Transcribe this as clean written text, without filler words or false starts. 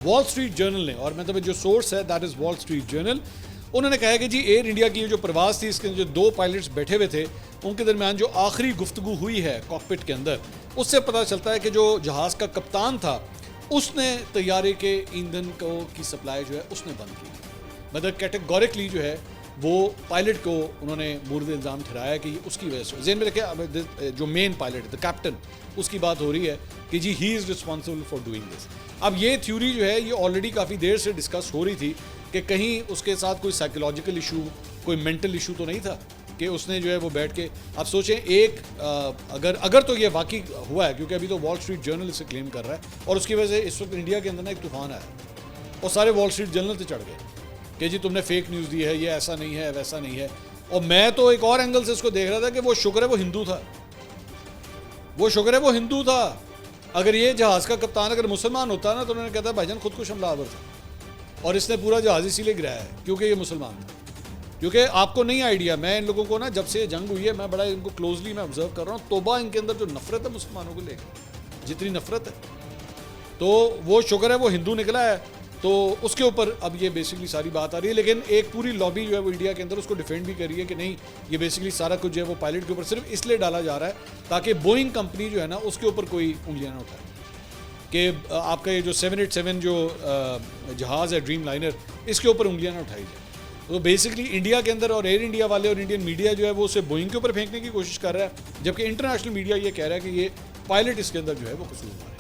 Wall street journal ने, और मतलब जो सोर्स है that is wall street journal, उन्होंने कहा कि जी एयर इंडिया की जो प्रवास थी इसके जो दो पायलट्स बैठे हुए थे उनके दरमियान जो आखिरी गुफ्तगू हुई है कॉकपिट के अंदर, उससे पता चलता है कि जो जहाज़ का कप्तान था उसने तैयारे के ईंधन की सप्लाई जो है उसने बंद की। मतलब कैटेगोरिकली जो है वो पायलट को उन्होंने मूर्द इल्ज़ाम ठहराया कि उसकी वजह से, जेन में रखे जो मेन पायलट द कैप्टन, उसकी बात हो रही है कि जी he is responsible for doing this. अब ये थ्योरी जो है ये ऑलरेडी काफ़ी देर से डिस्कस हो रही थी कि कहीं उसके साथ कोई साइकोलॉजिकल इशू, कोई मेंटल इशू तो नहीं था कि उसने जो है वो बैठ के, आप सोचें एक अगर तो ये वाकई हुआ है, क्योंकि अभी तो वॉल स्ट्रीट जर्नल इसे क्लेम कर रहा है और उसकी वजह से इस वक्त इंडिया के अंदर ना एक तूफान आया और सारे वॉल स्ट्रीट जर्नल से चढ़ गए कि जी तुमने फेक न्यूज़ दी है, ये ऐसा नहीं है वैसा नहीं है। और मैं तो एक और एंगल से इसको देख रहा था कि वो शुक्र है वो हिंदू था, वो शुक्र है वो हिंदू था। अगर ये जहाज़ का कप्तान अगर मुसलमान होता ना तो उन्होंने कहता भाईजान खुद कुछ हमलावर था और इसने पूरा जहाज़ इसीलिए गिराया है क्योंकि ये मुसलमान था। क्योंकि आपको नहीं आइडिया, मैं इन लोगों को ना जब से जंग हुई है मैं बड़ा इनको क्लोजली मैं ऑब्जर्व कर रहा हूँ, तोबा इनके अंदर जो नफरत है मुसलमानों को लेकर, जितनी नफरत है, तो वो शुक्र है वो हिंदू निकला है। तो उसके ऊपर अब ये बेसिकली सारी बात आ रही है, लेकिन एक पूरी लॉबी जो है वो इंडिया के अंदर उसको डिफेंड भी कर रही है कि नहीं ये बेसिकली सारा कुछ जो है वो पायलट के ऊपर सिर्फ इसलिए डाला जा रहा है ताकि बोइंग कंपनी जो है ना उसके ऊपर कोई उंगलियां ना उठाए कि आपका ये जो 787 जो जहाज़ है ड्रीम लाइनर, इसके ऊपर उंगलियां ना उठाई जाए। तो बेसिकली इंडिया के अंदर और एयर इंडिया वाले और इंडियन मीडिया जो है वो उसे बोइंग के ऊपर फेंकने की कोशिश कर रहा है, जबकि इंटरनेशनल मीडिया ये कह रहा है कि ये पायलट इसके अंदर जो है वो कसूरवार है।